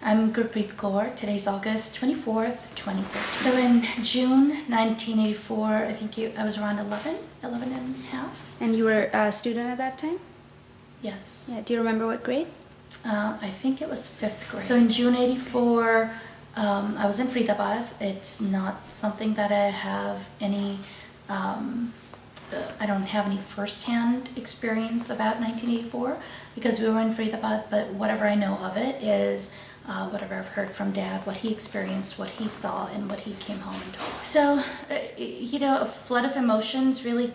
I'm Gurpreet Kaur. Today's August 24th, 2013. So in June 1984, I think I was around 11 and a half. And you were a student at that time? Yes. Yeah. Do you remember what grade? I think it was 5th grade. So in June 84, I was in Faridabad. It's not something that I have any, I don't have any first-hand experience about 1984 because we were in Faridabad, but whatever I know of it is whatever I've heard from Dad, what he experienced, what he saw, and what he came home and told us. So, a flood of emotions really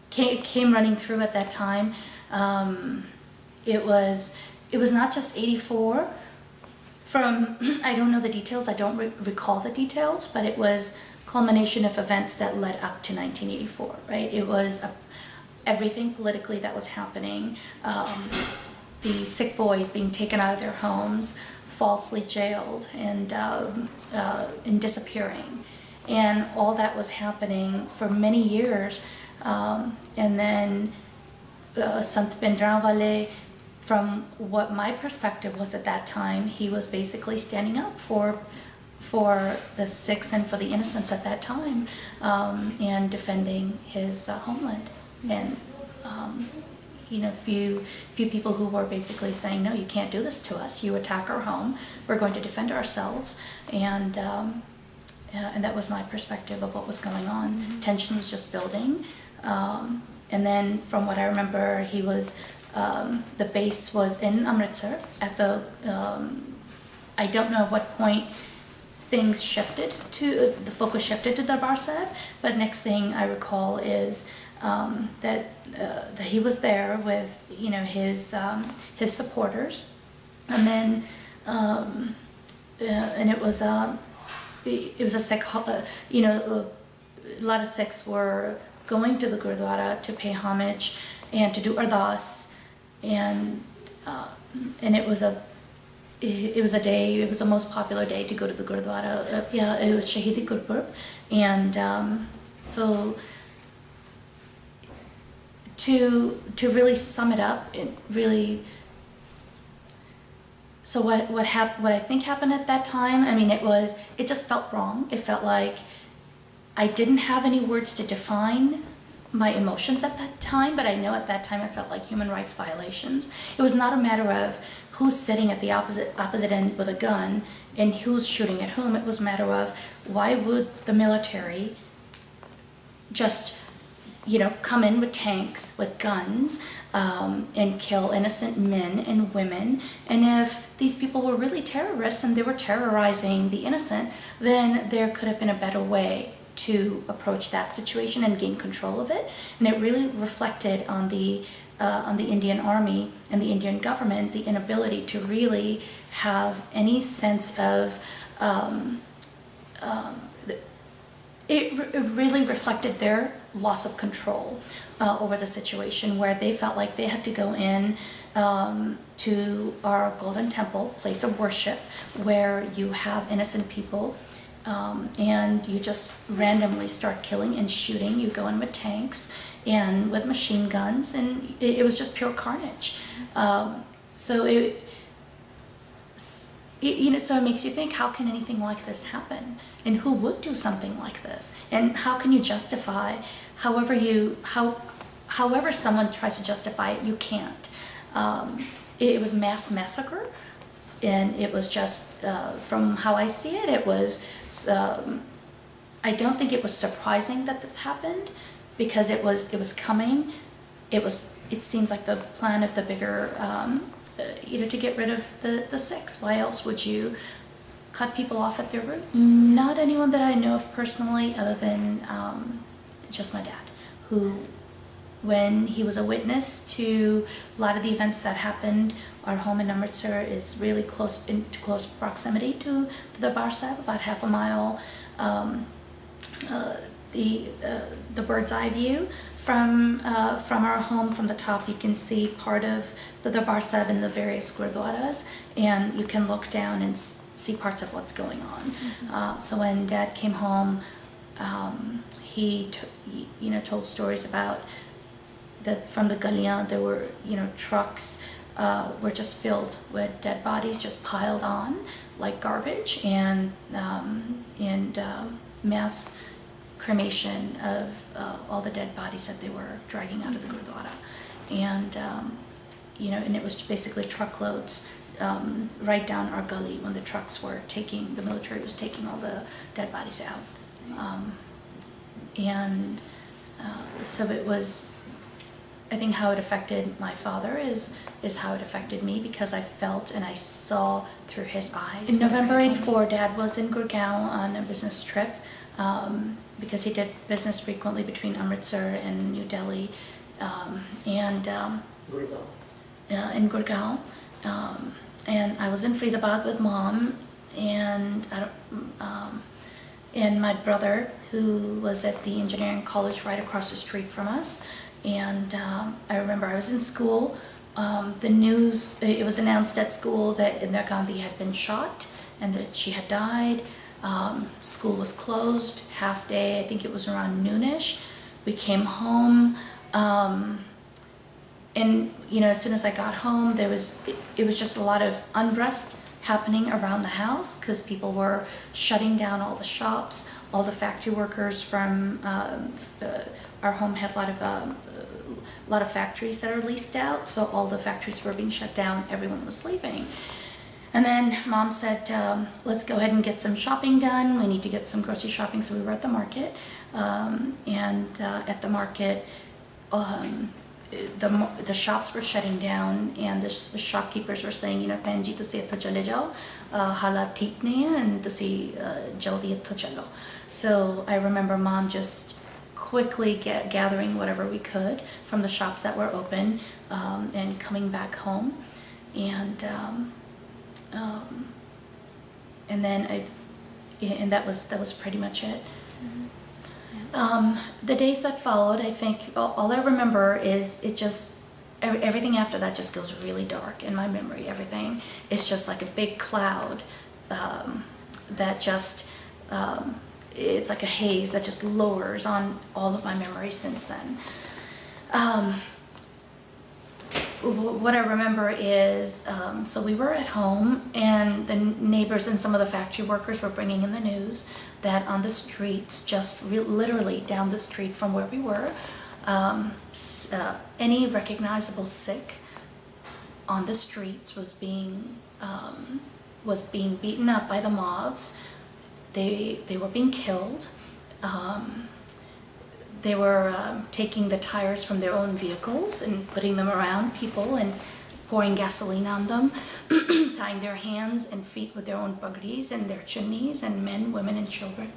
came running through at that time. It was not just 84. I don't know the details, I don't recall the details, but it was culmination of events that led up to 1984, right? It was everything politically that was happening. The Sikh boys being taken out of their homes, falsely jailed, and disappearing. And all that was happening for many years. And then Sant Bhindranwale, from what my perspective was at that time, he was basically standing up for the Sikhs and for the innocents at that time, and defending his homeland. And few people who were basically saying, no, you can't do this to us. You attack our home, we're going to defend ourselves. And that was my perspective of what was going on. Mm-hmm. Tension was just building. And then from what I remember, he was, the base was in Amritsar at the, I don't know at what point things shifted the focus shifted to Darbar Sahib, but next thing I recall is that he was there with his supporters, and then and it was a Sikh, a lot of Sikhs were going to the Gurdwara to pay homage and to do ardas, and it was a day. It was the most popular day to go to the Gurdwara. It was Shahidi Gurpurb, and so. To really sum it up, so what I think happened at that time, I mean, it just felt wrong. It felt like I didn't have any words to define my emotions at that time, but I know at that time I felt like human rights violations. It was not a matter of who's sitting at the opposite end with a gun and who's shooting at whom. It was a matter of why would the military just come in with tanks, with guns, and kill innocent men and women. And if these people were really terrorists and they were terrorizing the innocent, then there could have been a better way to approach that situation and gain control of it. And it really reflected on the Indian Army and the Indian government, the inability to really have any sense of it really reflected their loss of control over the situation, where they felt like they had to go in to our Golden Temple, place of worship, where you have innocent people, and you just randomly start killing and shooting. You go in with tanks and with machine guns, and it was just pure carnage. So it makes you think, how can anything like this happen? And who would do something like this? And how can you justify, however someone tries to justify it, you can't. It was mass massacre, and it was just, from how I see it, it was, I don't think it was surprising that this happened, because it was coming. It seems like the plan of the bigger, to get rid of the Sikhs. Why else would you cut people off at their roots? Not anyone that I know of personally, other than just my dad, who, when he was a witness to a lot of the events that happened, our home in Amritsar is really close proximity to the Darbar Sahib, about half a mile. The bird's eye view from our home, from the top, you can see part of the Darbar Sahib and the various gurdwaras, and you can look down and see parts of what's going on. Mm-hmm. So when Dad came home, he told stories about that from the Galian there were trucks were just filled with dead bodies, just piled on like garbage, and mass cremation of all the dead bodies that they were dragging out of the Gurdwara. And and it was basically truckloads right down our gully when the trucks were the military was taking all the dead bodies out. So it was, I think how it affected my father is how it affected me, because I felt and I saw through his eyes. In November '84, Dad was in Gurgaon on a business trip because he did business frequently between Amritsar and New Delhi, in Gurgaon. And I was in Faridabad with Mom and my brother, who was at the engineering college right across the street from us. And I remember I was in school. The news, it was announced at school that Indira Gandhi had been shot and that she had died. School was closed, half day, I think it was around noonish. We came home, and as soon as I got home, it was just a lot of unrest happening around the house, because people were shutting down all the shops. All the factory workers from our home had a lot of factories that are leased out, so all the factories were being shut down. Everyone was leaving. And then Mom said, let's go ahead and get some shopping done. We need to get some grocery shopping. So we were at the market, and at the market, the shops were shutting down, and the shopkeepers were saying, "Bhenji, tusi itthon chale jao, halat theek nahi hai, and tusi jaldi itthon chalo." So I remember Mom just quickly gathering whatever we could from the shops that were open, and coming back home, and that was pretty much it. The days that followed, I think all I remember is everything after that just goes really dark in my memory. Everything is just like a big cloud that just, it's like a haze that just lowers on all of my memories since then. What I remember is, so we were at home, and the neighbors and some of the factory workers were bringing in the news that on the streets, just literally down the street from where we were, any recognizable Sikh on the streets was being beaten up by the mobs. They were being killed. They were taking the tires from their own vehicles and putting them around people and pouring gasoline on them, tying their hands and feet with their own pagdis and their chunnis, and men, women, and children.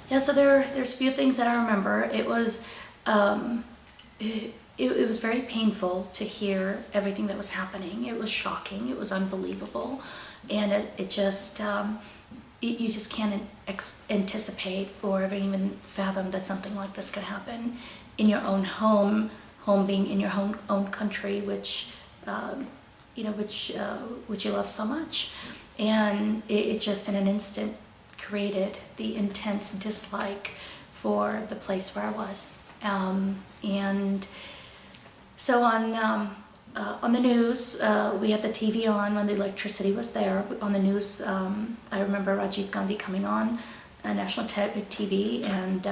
Yeah, so there's a few things that I remember. It was it was very painful to hear everything that was happening. It was shocking. It was unbelievable, and it just you just can't anticipate or even fathom that something like this could happen in your own home being in your own country, which which you love so much. And it just in an instant created the intense dislike for the place where I was. And so on the news, we had the TV on when the electricity was there. On the news, I remember Rajiv Gandhi coming on national TV and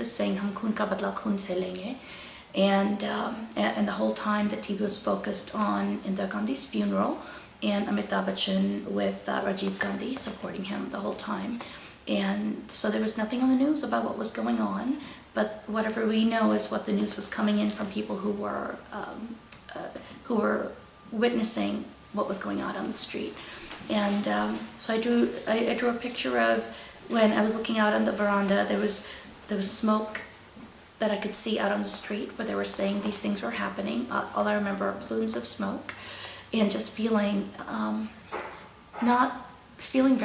saying "Hum khoon ka badla khoon se lenge," and the whole time the TV was focused on Indira Gandhi's funeral and Amitabh Bachchan with Rajiv Gandhi supporting him the whole time. And so there was nothing on the news about what was going on, but whatever we know is what the news was coming in from people who were witnessing what was going on the street. And so I drew a picture of when I was looking out on the veranda. There was smoke that I could see out on the street where they were saying these things were happening. All I remember are plumes of smoke, and just feeling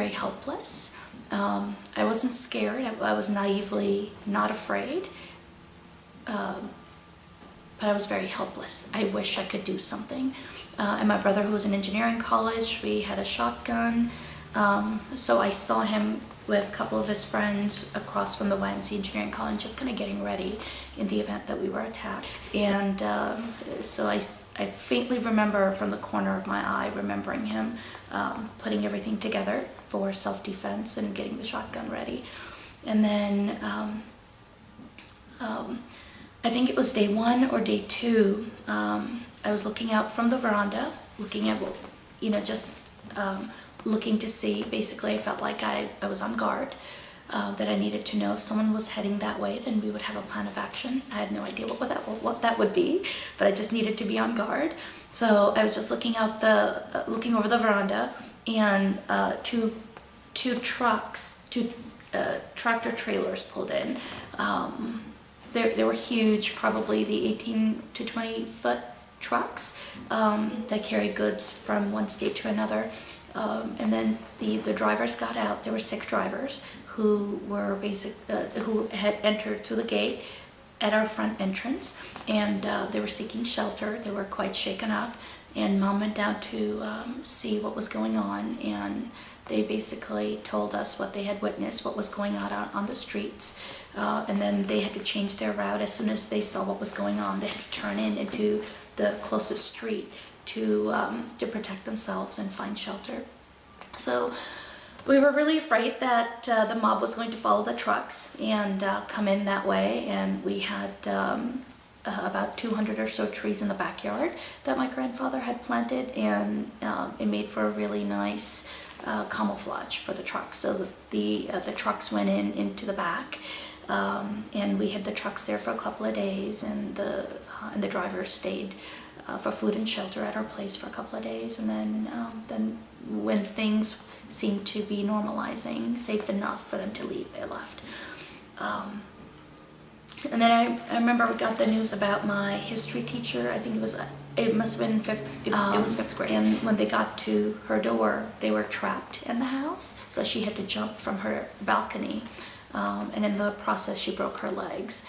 very helpless. I wasn't scared. I was naively not afraid, but I was very helpless. I wish I could do something. And my brother, who was in engineering college, we had a shotgun. So I saw him with a couple of his friends across from the YMCA Engineering College, just kind of getting ready in the event that we were attacked. And so I faintly remember from the corner of my eye, remembering him putting everything together for self-defense and getting the shotgun ready. And then I think it was day 1 or day 2, I was looking out from the veranda, looking at, just looking to see. Basically, I felt like I was on guard, that I needed to know if someone was heading that way, then we would have a plan of action. I had no idea what that would be, but I just needed to be on guard. So I was just looking out looking over the veranda, and two tractor trailers pulled in. They were huge, probably the 18 to 20 foot trucks that carry goods from one state to another. And then the drivers got out. There were 6 drivers who were who had entered through the gate at our front entrance, and they were seeking shelter. They were quite shaken up, and Mom went down to see what was going on, and they basically told us what they had witnessed, what was going on the streets, and then they had to change their route as soon as they saw what was going on. They had to turn into the closest street to protect themselves and find shelter. So we were really afraid that the mob was going to follow the trucks and come in that way, and we had about 200 or so trees in the backyard that my grandfather had planted, and it made for a really nice camouflage for the trucks. So the trucks went into the back, and we had the trucks there for a couple of days, and the drivers stayed for food and shelter at our place for a couple of days, and then when things seemed to be normalizing, safe enough for them to leave, they left. And then I remember we got the news about my history teacher. I think it must have been it was 5th grade. And when they got to her door, they were trapped in the house, so she had to jump from her balcony, and in the process she broke her legs.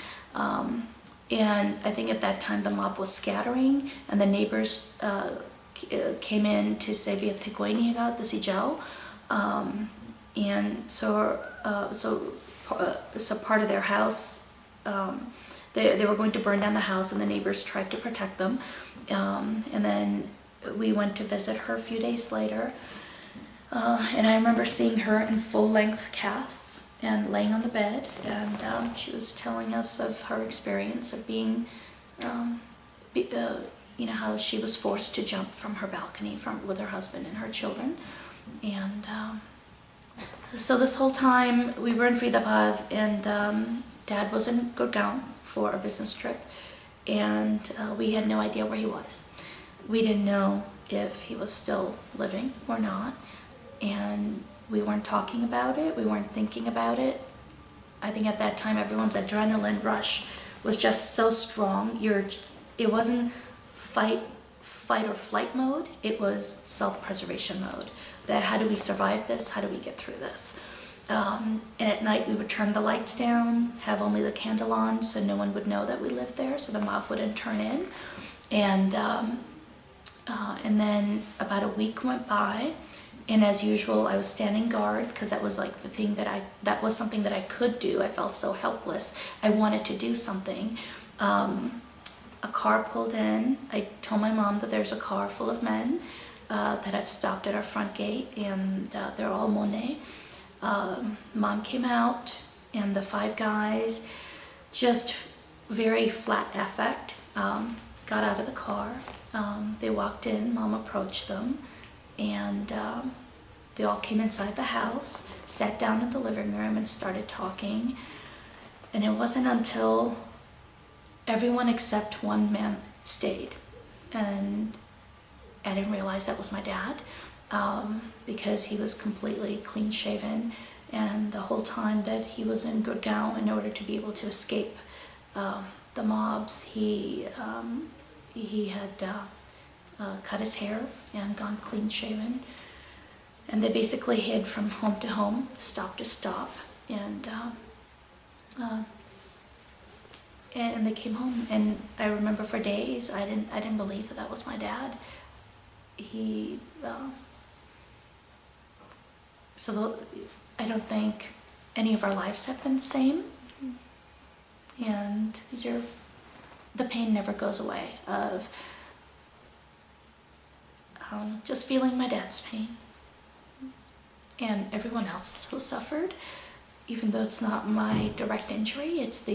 And I think at that time the mob was scattering, and the neighbors came in to say "Biatekoiniga the Sijao," and so part of their house. They were going to burn down the house, and the neighbors tried to protect them. And then we went to visit her a few days later, and I remember seeing her in full-length casts and laying on the bed, and she was telling us of her experience of being, how she was forced to jump from her balcony with her husband and her children. And so this whole time we were in Faridabad, and Dad was in Gurgaon for a business trip, and we had no idea where he was. We didn't know if he was still living or not, and we weren't talking about it, we weren't thinking about it. I think at that time everyone's adrenaline rush was just so strong. It wasn't fight or flight mode, it was self-preservation mode. That how do we survive this? How do we get through this? And at night we would turn the lights down, have only the candle on so no one would know that we lived there, so the mob wouldn't turn in. And then about a week went by, and as usual I was standing guard, because that was like the thing that was something that I could do. I felt so helpless. I wanted to do something. A car pulled in. I told my mom that there's a car full of men that have stopped at our front gate, and they're all Monet. Mom came out, and the 5 guys, just very flat affect, got out of the car. They walked in, Mom approached them, and they all came inside the house, sat down in the living room and started talking. And it wasn't until everyone except one man stayed, and I didn't realize that was my dad. Because he was completely clean shaven, and the whole time that he was in Gurgaon, in order to be able to escape the mobs, he had cut his hair and gone clean shaven, and they basically hid from home to home, stop to stop, and they came home. And I remember for days I didn't believe that was my dad. I don't think any of our lives have been the same. And the pain never goes away of just feeling my dad's pain and everyone else who suffered, even though it's not my direct injury. It's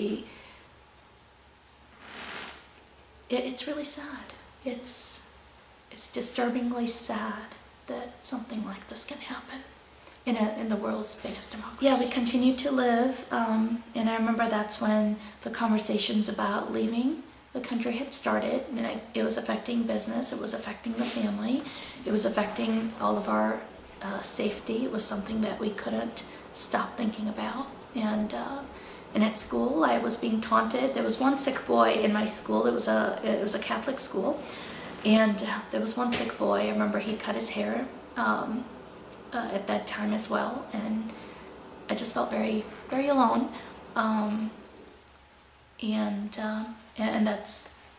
really sad. It's disturbingly sad that something like this can happen in the world's biggest democracy. Yeah, we continued to live, and I remember that's when the conversations about leaving the country had started, and it was affecting business, it was affecting the family, it was affecting all of our safety. It was something that we couldn't stop thinking about. And at school, I was being taunted. There was one sick boy in my school. It was a Catholic school, and there was one sick boy. I remember he cut his hair at that time as well, and I just felt very, very alone. And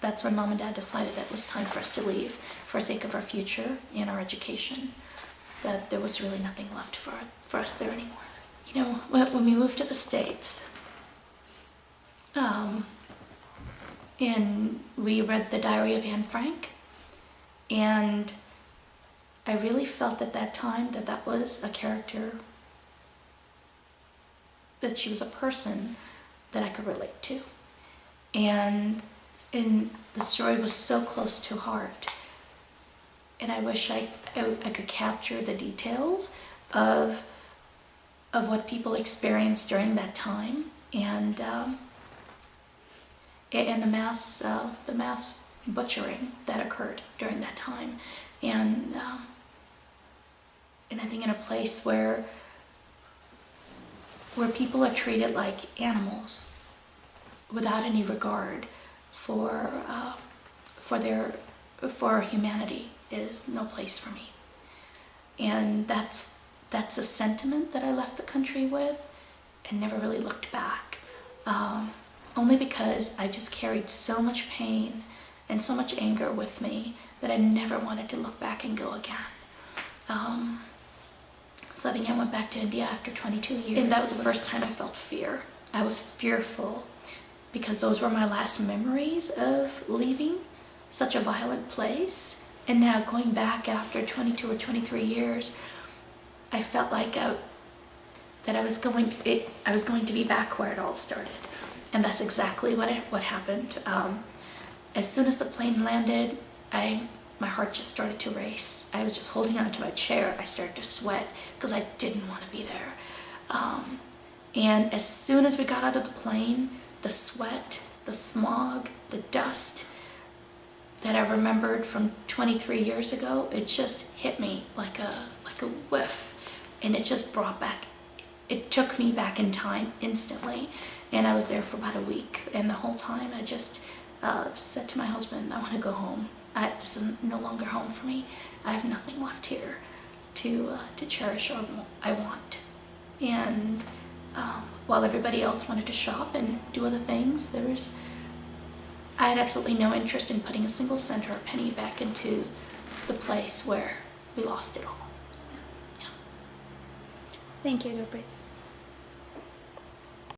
that's when Mom and Dad decided that it was time for us to leave for the sake of our future and our education. That there was really nothing left for us there anymore. You know, when we moved to the States, and we read the Diary of Anne Frank, and I really felt at that time that was a character, that she was a person that I could relate to. And the story was so close to heart. And I wish I could capture the details of what people experienced during that time, and the mass butchering that occurred during that time, and I think in a place where people are treated like animals without any regard for humanity is no place for me. And that's a sentiment that I left the country with and never really looked back. Only because I just carried so much pain and so much anger with me that I never wanted to look back and go again. So I think I went back to India after 22 years. And that was the first time I felt fear. I was fearful because those were my last memories of leaving such a violent place. And now going back after 22 or 23 years, I felt like that I was going to be back where it all started. And that's exactly what happened. As soon as the plane landed, my heart just started to race. I was just holding onto my chair. I started to sweat because I didn't want to be there. And as soon as we got out of the plane, the sweat, the smog, the dust that I remembered from 23 years ago, it just hit me like a whiff. And it just it took me back in time instantly. And I was there for about a week. And the whole time I just said to my husband, I want to go home. This is no longer home for me. I have nothing left here to cherish or I want. And while everybody else wanted to shop and do other things, I had absolutely no interest in putting a single cent or a penny back into the place where we lost it all. Yeah. Thank you, Gurpreet.